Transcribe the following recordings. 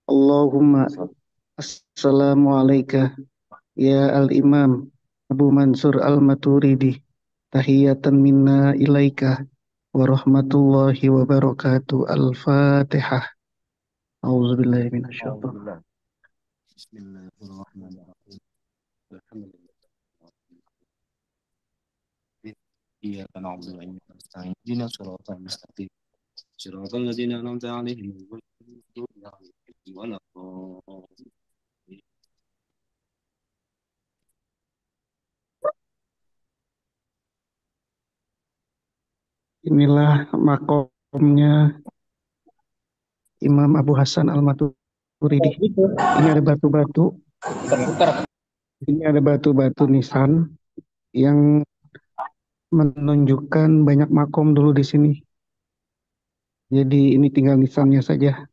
Allahumma assalamu alayka ya al-imam Abu Mansur al-Maturidi tahiyatan minna ilaika wa rahmatullahi wa barakatuh al-fatihah. A'udzubillahi minasyaitonir rajim. Alhamdulillah. Bismillahirrahmanirrahim. Alhamdulillah. Iyyaka na'budu wa iyyaka nasta'in. Ihdinas siratal mustaqim. Siratal ladzina an'amta 'alaihim ghairil maghdubi 'alaihim waladdallin. Inilah makomnya Imam Abu Hasan al-Maturidi. Ini ada batu-batu, ini ada batu-batu nisan yang menunjukkan banyak makom dulu di sini. Jadi ini tinggal nisannya saja.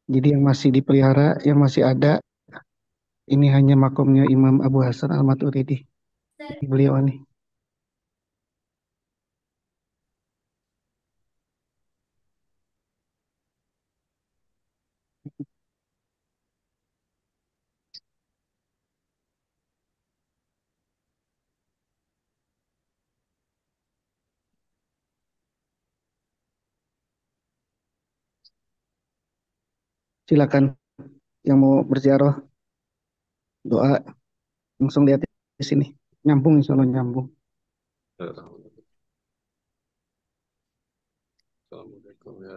Jadi yang masih dipelihara, yang masih ada, ini hanya makomnya Imam Abu Hasan al-Maturidi. Beliau ini. Silakan yang mau berziarah, doa, langsung lihat di sini. Nyambung, insya Allah nyambung. Assalamualaikum ya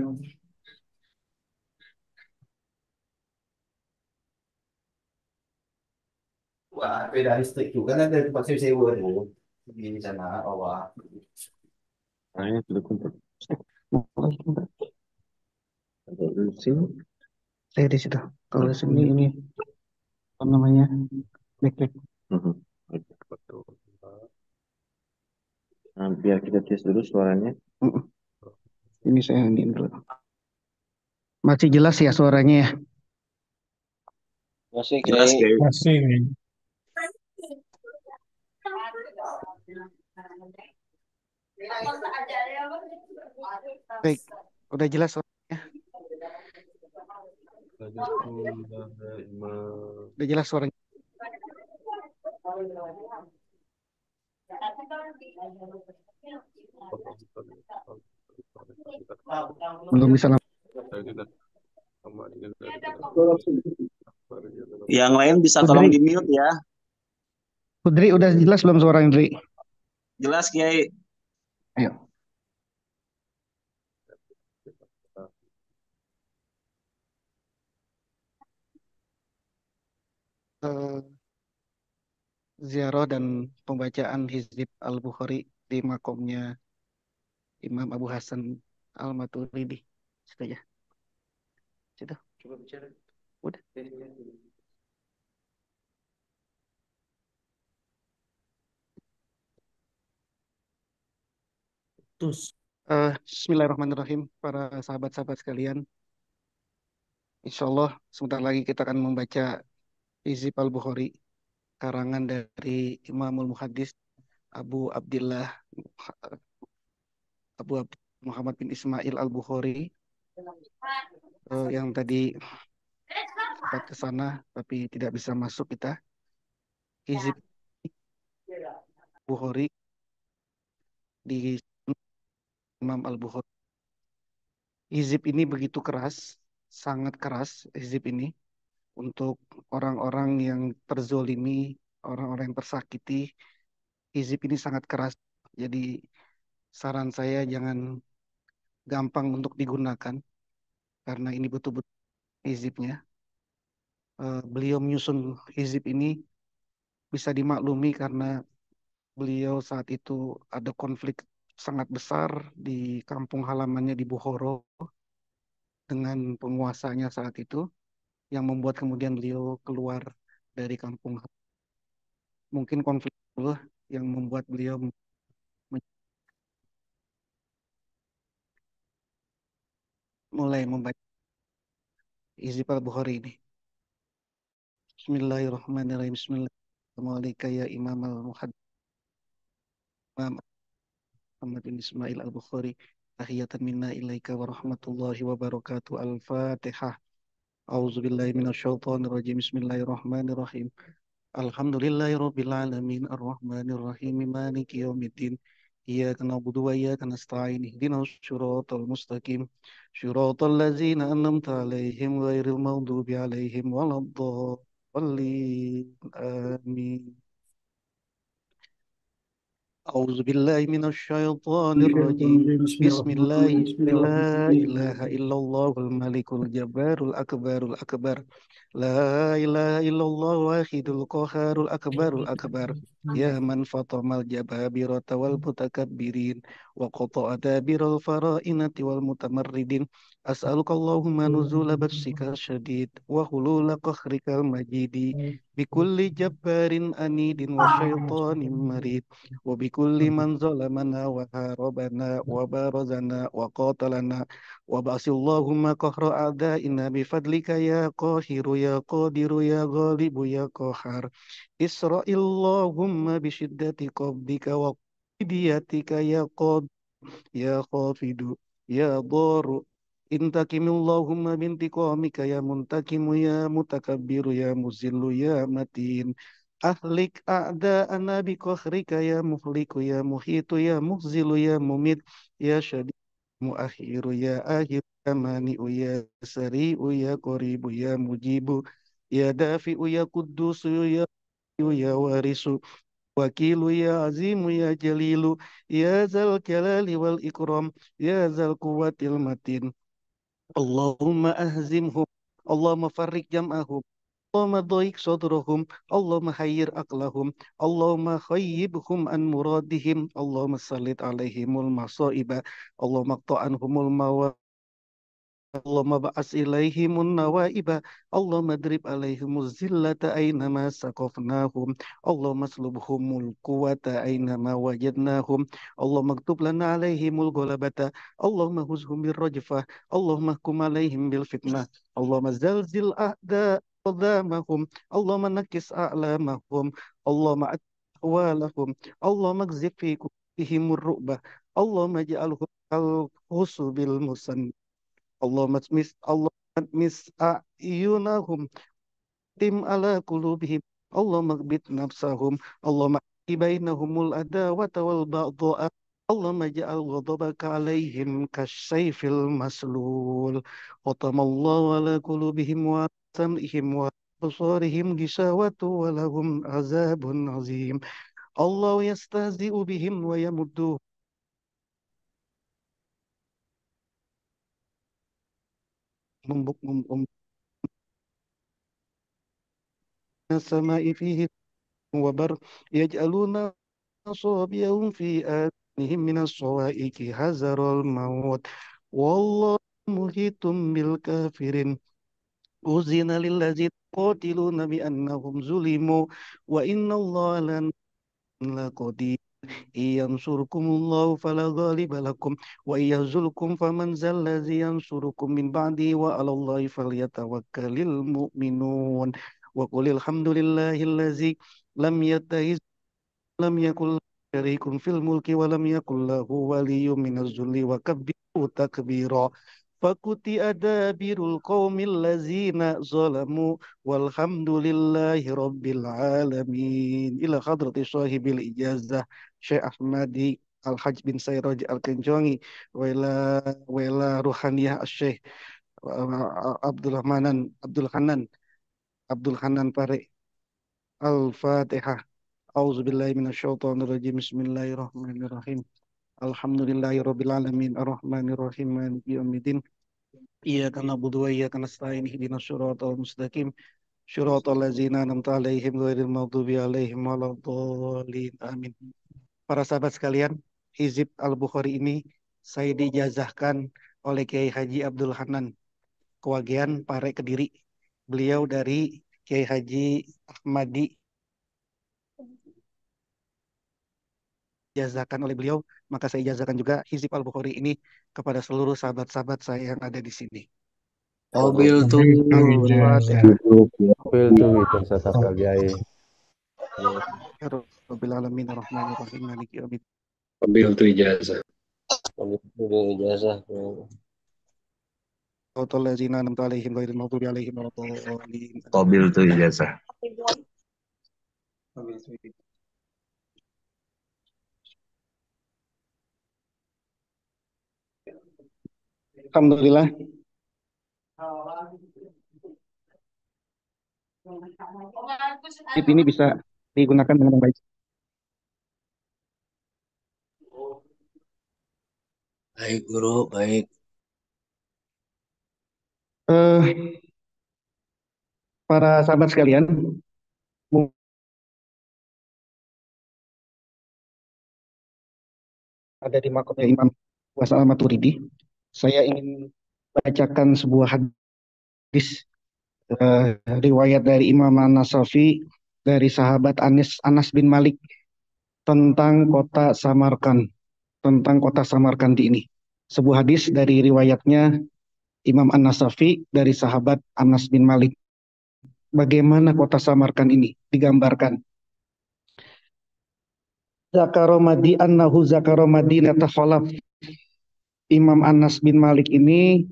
Allah. Wah, beda listrik juga kan ada tempat sewa dulu di sana awak. Nah, ini sudah kumpul. Ada di sini. Saya di situ. Kalau di sini ini apa namanya? Backpack. Betul. Nah, biar kita tes dulu suaranya. Ini saya iniin dulu. Masih jelas ya suaranya ya? Masih jelas kayak. Masih. Baik, udah jelas suaranya? Udah jelas suaranya? Belum bisa Yang lain bisa tolong Putri, di mute ya. Putri udah jelas belum suara Indri? Jelas Kiai. Ayo. Eh, Ziarah dan pembacaan Hizib Al-Bukhari di makomnya Imam Abu Hasan Al-Maturidi. Situ ya. Situ. Coba bicara. Udah. Terus. Bismillahirrahmanirrahim, para sahabat-sahabat sekalian. Insya Allah sebentar lagi kita akan membaca Hizib Al-Bukhari, karangan dari Imamul Muhaddis Abu Abdillah Muhammad bin Ismail Al-Bukhari, yang tadi sempat ke sana tapi tidak bisa masuk kita. Hizib Bukhari di Imam Al-Bukhari. Hizib ini begitu keras, sangat keras hizib ini untuk orang-orang yang terzolimi, orang-orang yang tersakiti. Hizib ini sangat keras. Jadi saran saya jangan gampang untuk digunakan karena ini betul-betul hizibnya. Beliau menyusun hizib ini bisa dimaklumi karena beliau saat itu ada konflik sangat besar di kampung halamannya di Bukhara dengan penguasanya saat itu yang membuat kemudian beliau keluar dari kampung. Mungkin konflik itu yang membuat beliau mulai membaca Hizib Al-Bukhari ini. Bismillahirrahmanirrahim. Bismillah. Assalamualaikum ya Imam al-Muhaddis Muhammad bin Ismail al-Bukhari. Tahiyatan minna ilaika wa rahmatullahi wa barakatuh. Al-Fatihah. A'udzu billahi minasyaitonir rajim. Bismillahirrahmanirrahim. Alhamdulillahi rabbil alamin arrahmanir rahim maliki yaumiddin. Iyyaka na'budu wa iyyaka nasta'in. Ihdinas siratal mustaqim. Siratal ladzina an'amta 'alaihim ghairil maghdubi 'alaihim waladdallin. Amin. أعوذ بالله من الشيطان الرجيم. بسم الله بسم الرحمن الله الرحيم بسم الله لا الرحمن إله إلا الله الملك الجبار الأكبر الأكبر. لا إله إلا الله واحد القهار الأكبر الأكبر. يا من فطم الجبابرة والمتكبرين وقطع دابر الفرائنة والمتمردين. أسألك اللهم نزول بطشك الشديد وحلول قهرك المجيد بكل جبار أنيد وشيطان مريد وبكل من ظلمنا وهاربنا وبارزنا وقاتلنا. وبعث اللهم قهر أعدائنا بفضلك يا قاهر يا قادر يا غالب يا قهار. اسرع اللهم بشدة قبضك وقديتك يا قادر يا خافض يا ضار. انتقم اللهم بانتقامك يا منتقم يا متكبر يا مذل يا متين. أهلك أعداءنا بقهرك يا مهلك يا محيط يا مخزل يا مميت يا شديد مؤخر يا آخر يا مانع يا سريع يا قريب يا مجيب يا دافئ يا قدوس يا يا وارث وكيل يا عظيم يا جليل يا ذا الجلال والإكرام يا ذا القوة المتين. اللهم أهزمهم. اللهم فرق جمعهم. اللهم ضيق صدرهم. اللهم حير عقلهم. اللهم خيبهم عن مرادهم. اللهم سلط عليهم المصائب. اللهم اقطع عنهم المواد. اللهم بعث إليهم النوائب. اللهم اضرب عليهم الذلة أينما سقفناهم. اللهم اسلبهم القوة أينما وجدناهم. اللهم اكتب لنا عليهم الغلبة. اللهم هزهم بالرجفة. اللهم احكم عليهم بالفتنة. اللهم زلزل أعداء قدامهم. اللهم نكس أعلامهم. اللهم أتق أحوالهم. اللهم اكذب في قلوبهم الرعب. اللهم اجعلهم كالخصب المسند. اللهم اطمس أعينهم. تم على قلوبهم. اللهم اغبط نفسهم. اللهم أحي بينهم العداوة والبغضاء. اللهم اجعل غضبك عليهم كالسيف المسلول. ختم الله على قلوبهم وعلى سمعهم وأبصارهم غشاوة ولهم عذاب عظيم. الله يستهزئ بهم ويمدهم من السماء فيه وبر يجعلون أصابعهم في آذانهم من الصواعق حذر الموت والله محيط بالكافرين. أذن للذين قاتلون بأنهم ظلموا وإن الله لقدير. إن ينصركم الله فلا غالب لكم وإن يخذلكم فمن ذا الذي ينصركم من بعده وعلى الله فليتوكل المؤمنون. وقل الحمد لله الذي لم يتخذ لم يكن له شريك في الملك ولم يكن له ولي من الذل وكبره تكبيرا. فقطع دابر القوم الذين ظلموا والحمد لله رب العالمين. إلى حضرة صاحب الإجازة Syekh Ahmadi Al-Hajj bin Sairaj Al-Kenjongi wela Ruhaniyah Syekh Abdul Hanan Pare. Al-Fatihah. Auzubillahi minasyaitonirrajim. Bismillahirrahmanirrahim. Alhamdulillahirabbil alamin arrahmanirrahim maliki yaumiddin. Iyyaka na'budu wa iyyaka nasta'in ihdinas siratal mustaqim siratal ladzina an'amta 'alaihim ghairil maghdubi 'alaihim waladdallin. Amin. Para sahabat sekalian, Hizib Al-Bukhari ini saya dijazahkan oleh Kiai Haji Abdul Hanan Kewagian Pare Kediri. Beliau dari Kiai Haji Ahmadi dijazakan oleh beliau, maka saya ijazakan juga Hizib Al-Bukhari ini kepada seluruh sahabat-sahabat saya yang ada di sini. قبلت Al-Fatihah. Itu ijazah kakak kiai. Rabbil alamin arrahmanir rahim maliki yaumiddin. Qabil tu ijazah. Qabil tu ijazah. Shiratal ladzina an'amta 'alaihim ghairil maghdubi 'alaihim waladdallin. Qabil tu ijazah. Alhamdulillah. Tip ini bisa digunakan dengan baik. Baik guru, baik. Eh, para sahabat sekalian, ada di makamnya Imam Buas Al-Maturidi. Saya ingin bacakan sebuah hadis riwayat dari Imam An-Nasafi dari sahabat Anas bin Malik tentang kota Samarkand, tentang kota Samarkand ini. Sebuah hadis dari riwayatnya Imam An-Nasafi dari sahabat Anas bin Malik. Bagaimana kota Samarkand ini digambarkan? Zakaromadi annahu zakaromadinata khalaf. Imam Anas bin Malik ini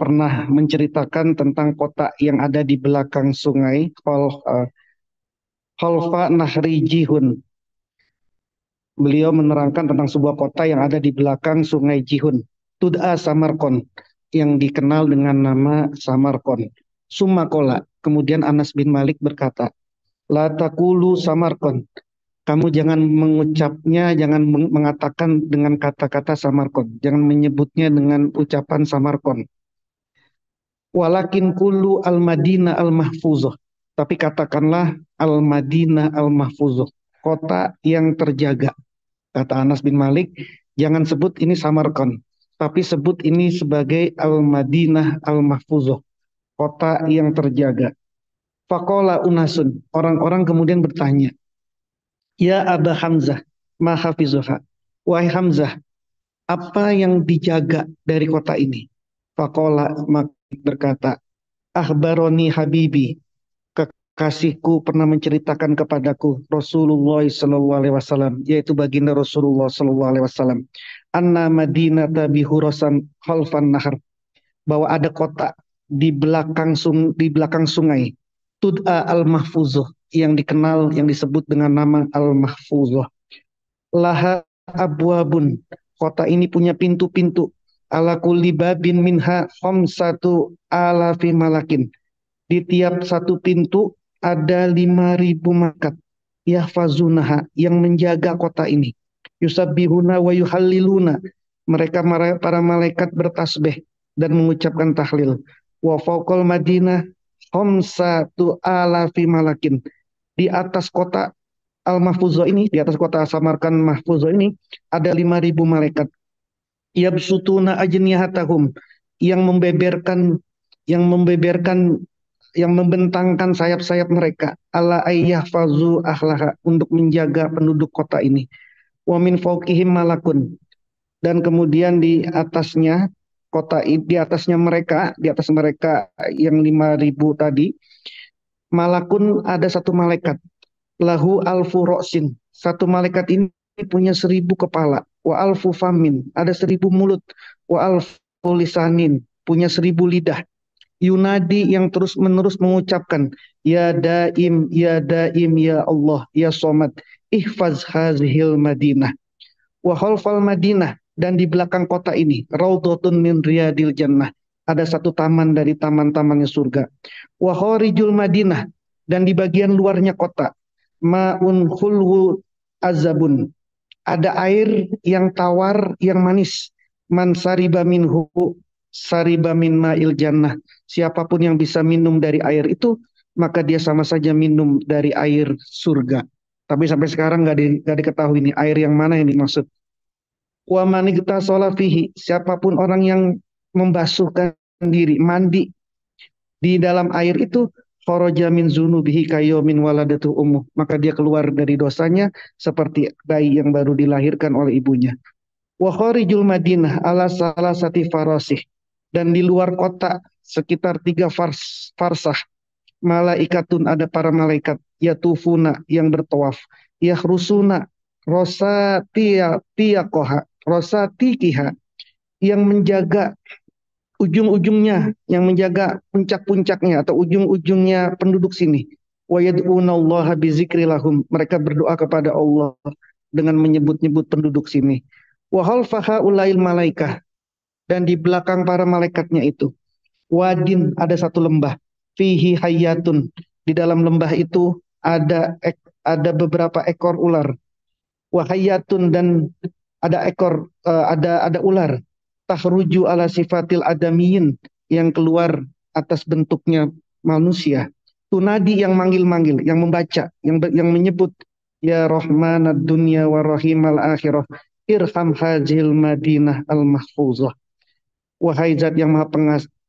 pernah menceritakan tentang kota yang ada di belakang sungai Khalfa Nahri Jihun. Beliau menerangkan tentang sebuah kota yang ada di belakang sungai Jihun. Tud'a Samarkand, yang dikenal dengan nama Samarkand. Sumakola. Kemudian Anas bin Malik berkata, La taqulu Samarkand. Kamu jangan mengucapnya, jangan mengatakan dengan kata-kata Samarkand. Jangan menyebutnya dengan ucapan Samarkand. Walakin kulu al-Madinah al-Mahfuzah. Tapi katakanlah al-Madinah al-Mahfuzah. Kota yang terjaga. Kata Anas bin Malik, jangan sebut ini Samarkand. Tapi sebut ini sebagai al-Madinah al-Mahfuzah. Kota yang terjaga. Faqala unasun. Orang-orang kemudian bertanya, Ya Aba Hamzah, ma hafizuha. Wahai Hamzah, apa yang dijaga dari kota ini? Faqala berkata, Akhbaroni Habibi, kekasihku pernah menceritakan kepadaku Rasulullah Sallallahu Alaihi Wasallam, yaitu baginda Rasulullah Sallallahu Alaihi Wasallam, Anna Madinata bihurasan khalfan nahar, bahwa ada kota di belakang sungai, Tud'a al-Mahfuzuh, yang dikenal, yang disebut dengan nama al-Mahfuzuh. Laha abwabun, kota ini punya pintu-pintu, ala kulli babin minha khamsatu alafi malakin. Di tiap satu pintu ada 5.000 malaikat. Yahfazunaha, yang menjaga kota ini. Yusabbihuna wa yuhalliluna. Mereka para malaikat bertasbih dan mengucapkan tahlil. Wa fawqal Madinah khamsatu alafi malakin. Di atas kota Al-Mahfuzah ini, di atas kota Samarkand Mahfuzah ini ada 5.000 malaikat. Yabsutuna ajnihatahum, yang membeberkan yang membeberkan yang membentangkan sayap-sayap mereka ala ayyahfazu ahlaha, untuk menjaga penduduk kota ini. Wa min fawqihim malakun, dan kemudian di atasnya di atas mereka yang 5.000 tadi, malakun, ada satu malaikat, lahu alfu ro'sin, satu malaikat ini punya 1.000 kepala, wa alfu famin, ada 1.000 mulut, wa alfu lisanin, punya 1.000 lidah, yunadi, yang terus menerus mengucapkan, ya daim ya daim ya Allah ya somad, ihfaz hazihil Madinah. Wa khalfal Madinah, dan di belakang kota ini, raudhatun min riyadil jannah, ada satu taman dari taman-tamannya surga. Wa kharijul Madinah, dan di bagian luarnya kota, ma'un khulwu azabun, ada air yang tawar, yang manis. Man sariba minhu sariba min ma'il jannah. Siapapun yang bisa minum dari air itu, maka dia sama saja minum dari air surga. Tapi sampai sekarang nggak diketahui ini air yang mana yang dimaksud. Wa man igtasala fihi, siapapun orang yang membasuhkan diri, mandi di dalam air itu, kharaja min zunubihi kayomin waladatu ummuh, maka dia keluar dari dosanya seperti bayi yang baru dilahirkan oleh ibunya. Wa kharijul Madinah ala salasati farasih, dan di luar kota sekitar 3 farsah, malaikatun, ada para malaikat, yatufuna yang bertawaf, yahrusuna rosa tiyakoha, rosa tikiha yang menjaga ujung-ujungnya, yang menjaga puncak-puncaknya atau ujung-ujungnya penduduk sini. Wa yad'unallaha bizikri lahum. Mereka berdoa kepada Allah dengan menyebut-nyebut penduduk sini. Wa khalfaha ulail malaikah, dan di belakang para malaikatnya itu wadin, ada satu lembah, fihi hayatun, di dalam lembah itu ada beberapa ekor ular, wahayatun, dan ada ular, tahruju ala sifatil adamiyin, yang keluar atas bentuknya manusia, tunadi yang manggil-manggil, yang membaca, yang menyebut, ya Rahman ad-dunya wa rahimal akhirah, irham hajil madinah al-mahfuzah. Wahai zat yang maha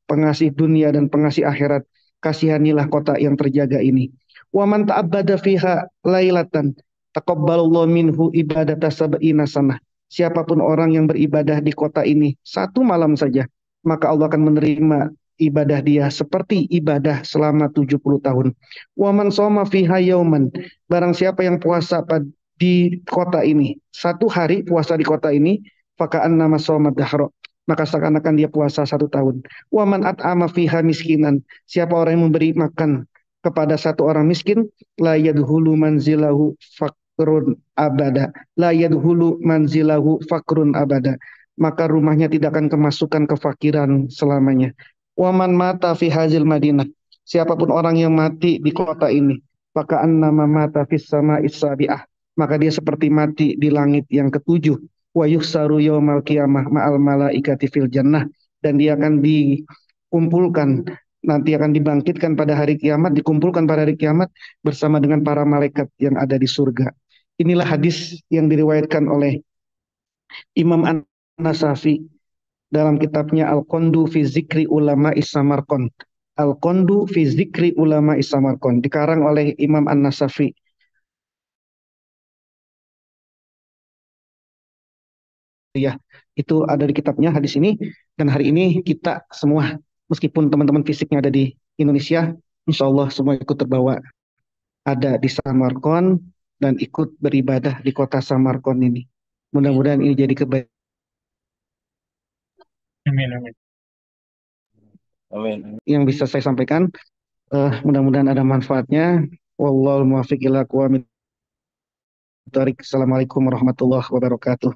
pengasih dunia dan pengasih akhirat, kasihanilah kota yang terjaga ini. Wa man ta'abbada fiha lailatan taqabbalallahu minhu ibadata sab'ina sanah. Siapapun orang yang beribadah di kota ini satu malam saja, maka Allah akan menerima ibadah dia seperti ibadah selama 70 tahun. Wa man shoma fiha yauman, barang siapa yang puasa di kota ini, satu hari puasa di kota ini, faka'an nama shoma dahra, maka seakan-akan dia puasa 1 tahun. Waman at'ama fiha miskinan, siapa orang yang memberi makan kepada satu orang miskin, la yadhulu manzilahu fakrun abada, la yadhulu manzilahu fakrun abada, maka rumahnya tidak akan kemasukan kefakiran selamanya. Waman mata fi hazil madinah, siapapun orang yang mati di kota ini, maka annama mata fis sama isabiah, maka dia seperti mati di langit yang ketujuh. Wa yuhsaru yaumal qiyamah ma'al malaikati fil jannah, dan dia akan dikumpulkan, nanti akan dibangkitkan pada hari kiamat, dikumpulkan pada hari kiamat bersama dengan para malaikat yang ada di surga. Inilah hadis yang diriwayatkan oleh Imam An-Nasafi dalam kitabnya Al-Qondu fi Zikri Ulama Isamarkon. Al-Qondu fi Zikri Ulama Isamarkon, dikarang oleh Imam An-Nasafi. Ya, itu ada di kitabnya hadis ini, dan hari ini kita semua, meskipun teman-teman fisiknya ada di Indonesia, insya Allah semua ikut terbawa ada di Samarkand dan ikut beribadah di kota Samarkand ini. Mudah-mudahan ini jadi kebaikan Amin, amin. Amin. yang bisa saya sampaikan. Mudah-mudahan ada manfaatnya. Wallahul muwaffiq ila aqwamit thoriq. Assalamualaikum warahmatullahi wabarakatuh.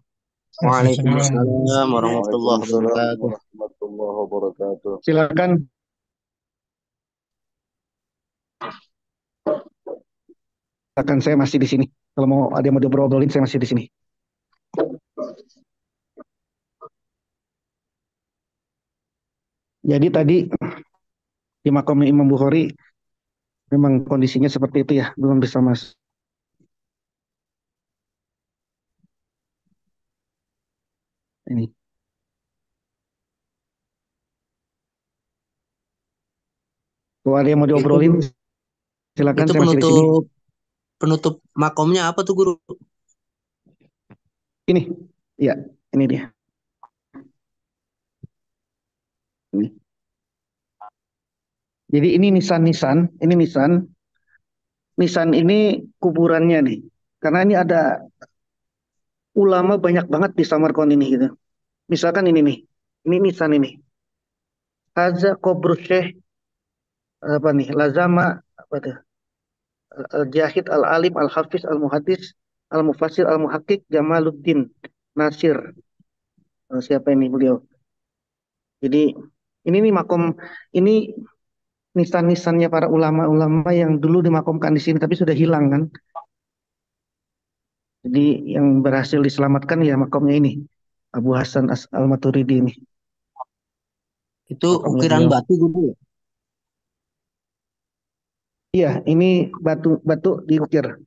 Waalaikumsalam. Waalaikumsalam warahmatullahi Waalaikumsalam wabarakatuh. warahmatullahi wabarakatuh. Silakan, silakan, saya masih di sini. Kalau mau ada yang mau diobrolin, saya masih di sini. Jadi tadi di makom Imam Bukhari memang kondisinya seperti itu ya, belum bisa masuk. Ini. Kalau ada yang mau Itu diobrolin, silakan, itu saya masih di sini. penutup penutup makomnya apa tuh guru? Ini, ya, ini dia. Ini. Jadi ini nisan-nisan, ini nisan ini kuburannya nih. Karena ini ada ulama banyak banget di Samarkand ini gitu. Misalkan ini nih, ini nisan ini. Haza Qabru Syekh apa nih? Lazama apa tuh? Al-Jahid Al-Alim Al-Hafiz Al-Muhaddis Al-Mufassir Al-Muhakkik Jamaluddin Nasir. Siapa ini beliau? Jadi ini nih makom, ini nisan-nisannya para ulama-ulama yang dulu dimakomkan di sini tapi sudah hilang kan. Jadi yang berhasil diselamatkan ya makomnya ini. Abu Hasan Al-Maturidi ini. Itu Makomnya ukiran beliau. batu guru. Iya, ini batu diukir.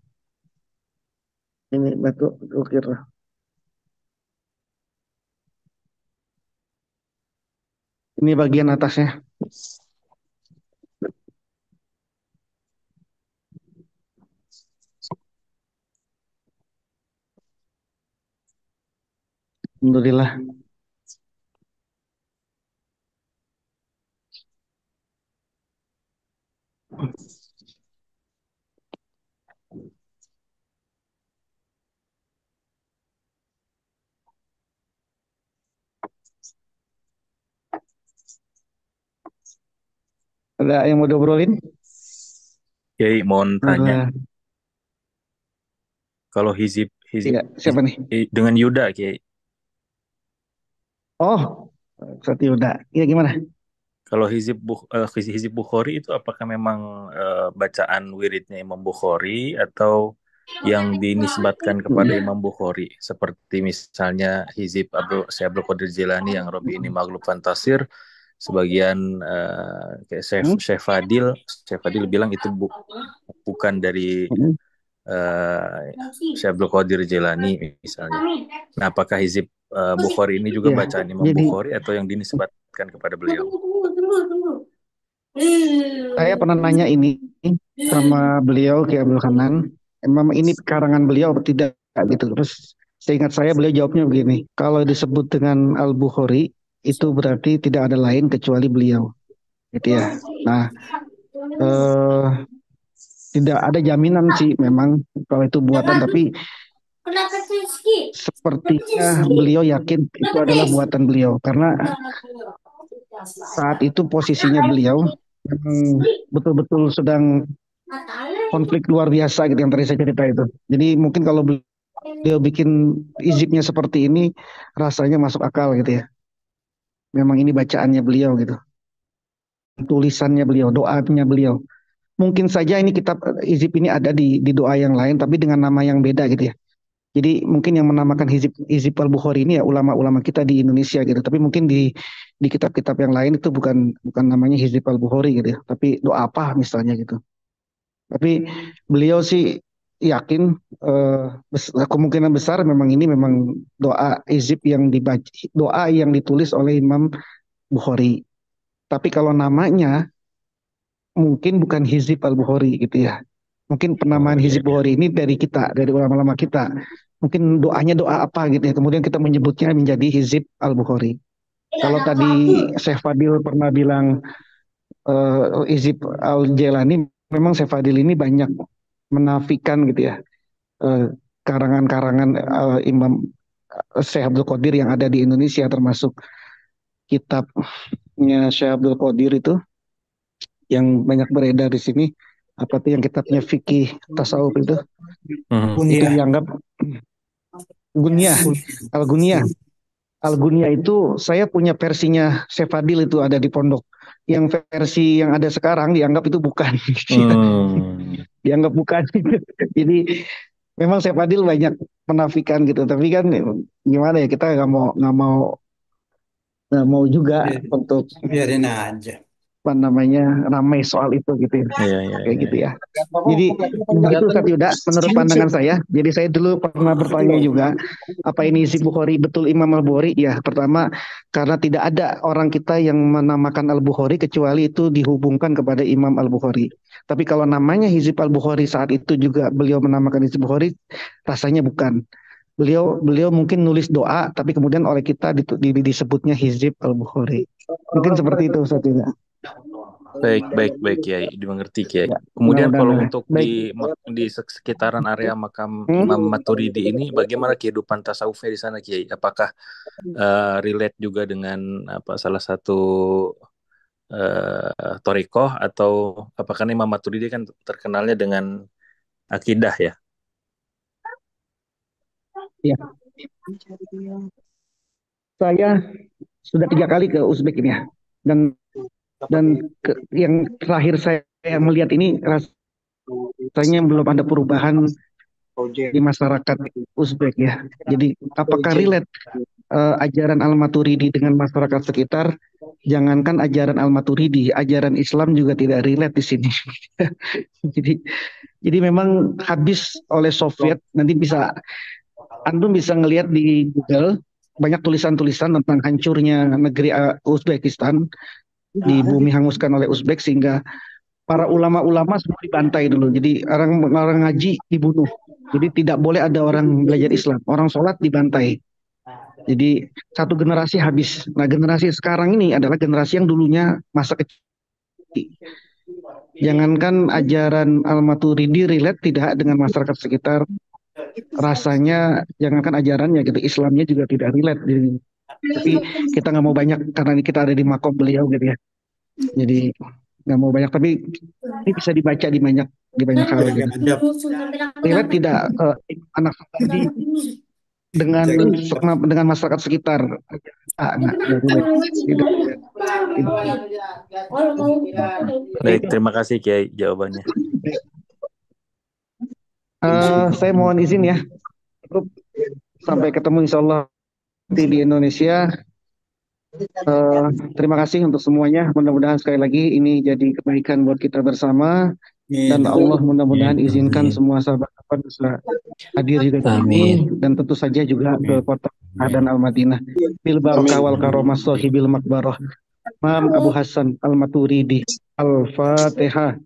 Ini batu diukir. Ini bagian atasnya. Alhamdulillah. Ada yang mau diobrolin? Kiai mohon tanya, Eh, kalau hizib, iya, siapa nih? dengan Yuda Kiai, Oh, Sati udah. Iya gimana? kalau hizib Bukhari itu apakah memang bacaan wiridnya Imam Bukhari atau yang dinisbatkan kepada Mm. Imam Bukhari, seperti misalnya hizib Syekh Abdul Qadir Jilani yang Robi ini Maghlub Fantasir, sebagian kayak Mm. Syekh Fadil bilang itu bukan dari Mm. Syekh Abdul Qadir Jilani misalnya. Nah, apakah hizib Bukhari ini juga Ya, bacaan Imam jadi Bukhari atau yang dinisbatkan kepada beliau? saya pernah nanya ini sama beliau Ki Abdul Hanan, emang ini karangan beliau atau tidak gitu. Terus seingat saya beliau jawabnya begini, kalau disebut dengan Al-Bukhari itu berarti tidak ada lain kecuali beliau, gitu ya. Nah, eh, tidak ada jaminan sih memang kalau itu buatan, tapi sepertinya beliau yakin itu adalah buatan beliau karena saat itu posisinya beliau memang betul-betul sedang konflik luar biasa gitu yang tadi saya cerita itu. Jadi mungkin kalau beliau bikin izibnya seperti ini rasanya masuk akal gitu ya. Memang ini bacaannya beliau gitu. Tulisannya beliau, doanya beliau. Mungkin saja ini kitab izib ini ada di doa yang lain tapi dengan nama yang beda gitu ya. Jadi mungkin yang menamakan Hizib Al-Bukhari ini ya ulama-ulama kita di Indonesia gitu. Tapi mungkin di kitab-kitab yang lain itu bukan bukan namanya Hizib Al-Bukhari gitu ya. Tapi doa apa misalnya gitu. Tapi beliau sih yakin kemungkinan besar memang ini memang doa Hizib yang dibaca, doa yang ditulis oleh Imam Bukhari. Tapi kalau namanya mungkin bukan Hizib Al-Bukhari gitu ya. Mungkin Oh penamaan iya, Hizib iya. Bukhari ini dari kita, dari ulama-ulama kita. Mungkin doanya doa apa gitu ya. Kemudian kita menyebutnya menjadi Hizib Al-Bukhari. Kalau tadi Syekh Fadil pernah bilang Hizib Al-Jailani, memang Syekh Fadil ini banyak menafikan gitu ya. eh, Karangan-karangan Imam Syekh Abdul Qadir yang ada di Indonesia termasuk kitabnya Syekh Abdul Qadir itu yang banyak beredar di sini. Apa tuh yang kitabnya fikih tasawuf itu Kunyah. dianggap Gunyah, Al-Gunyah. Al-Gunyah itu saya punya versinya Sefadil itu ada di pondok. Yang versi yang ada sekarang dianggap itu bukan. Hmm. Dianggap bukan. Jadi memang Sefadil banyak menafikan gitu. Tapi kan gimana ya kita nggak mau juga untuk Biarin aja. apa namanya ramai soal itu gitu ya. Iya, iya, Kayak iya. gitu ya. Jadi begitu Ustaz Yuda, menurut pandangan saya. Jadi saya dulu pernah bertanya juga, apa ini isi Bukhari betul Imam Al-Bukhari? Ya, pertama karena tidak ada orang kita yang menamakan Al-Bukhari kecuali itu dihubungkan kepada Imam Al-Bukhari. Tapi kalau namanya Hizib Al-Bukhari saat itu juga beliau menamakan Hizib Bukhari, rasanya bukan. Beliau beliau mungkin nulis doa, tapi kemudian oleh kita disebutnya Hizib Al-Bukhari. Mungkin seperti itu Ustaz Yuda. Baik, baik, baik, Kiai, dimengerti, Kiai. Ya, Kemudian mudah-mudahan kalau lah. untuk Baik. di sekitaran area makam Imam Hmm? Maturidi ini, bagaimana kehidupan tasawufnya di sana, Kiai? Apakah relate juga dengan apa salah satu torikoh, atau apakah Imam Maturidi kan terkenalnya dengan akidah ya? Ya, saya sudah 3 kali ke Uzbek ini ya. Dan yang terakhir saya melihat ini rasanya belum ada perubahan di masyarakat Uzbek ya. Jadi apakah relate ajaran Al-Maturidi dengan masyarakat sekitar? Jangankan ajaran Al-Maturidi, ajaran Islam juga tidak relate di sini. Jadi jadi memang habis oleh Soviet. Nanti Antum bisa ngelihat di Google banyak tulisan-tulisan tentang hancurnya negeri Uzbekistan di bumi hanguskan oleh Uzbek sehingga para ulama-ulama semua dibantai dulu. Jadi orang ngaji dibunuh. Jadi tidak boleh ada orang belajar Islam. Orang sholat dibantai. Jadi satu generasi habis. Nah generasi sekarang ini adalah generasi yang dulunya masa kecil. Jangankan ajaran Al-Maturidi relate tidak dengan masyarakat sekitar. Rasanya jangankan ajarannya gitu. Islamnya juga tidak relate. Tapi kita nggak mau banyak karena kita ada di makom beliau gitu ya. Jadi nggak mau banyak, tapi ini bisa dibaca di banyak hal gitu. Relate tidak anak tadi dengan masyarakat sekitar? Nggak relate. Tidak. Baik, terima kasih Kiai jawabannya. Saya mohon izin ya, cukup sampai ketemu insya Allah di Indonesia. Terima kasih untuk semuanya. Mudah-mudahan sekali lagi ini jadi kebaikan buat kita bersama, dan Allah mudah-mudahan izinkan semua sahabat-sahabat bisa hadir juga di sini, dan tentu saja juga ke kota Mekah dan Al-Madinah. Bil barakah wal karomah sahibil makbarah. Imam Abu Hasan Al-Maturidi. Al-Fatihah.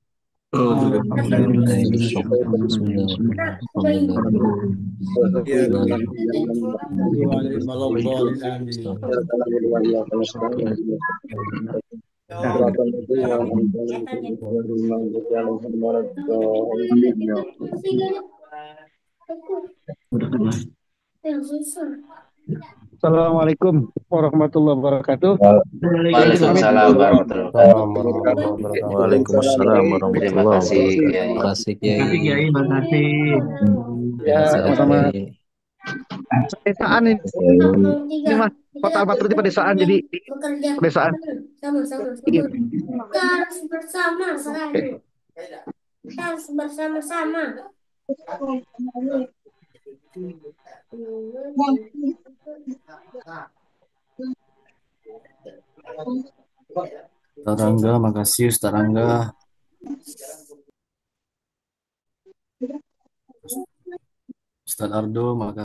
Assalamualaikum warahmatullahi wabarakatuh. Waalaikumsalam warahmatullahi wabarakatuh. Waalaikumsalam Terima warahmatullahi kasih, wabarakatuh. Kiai. Terima kasih Kiai. Terima kasih. Ya, sama-sama. Pedesaan ini Mas, kota Al-Matur di pedesaan, jadi pedesaan. Iya. Kita harus bersama selalu. Kita harus bersama-sama. Tarangga, makasih Ustaz Rangga. Ustaz Ardo, makasih.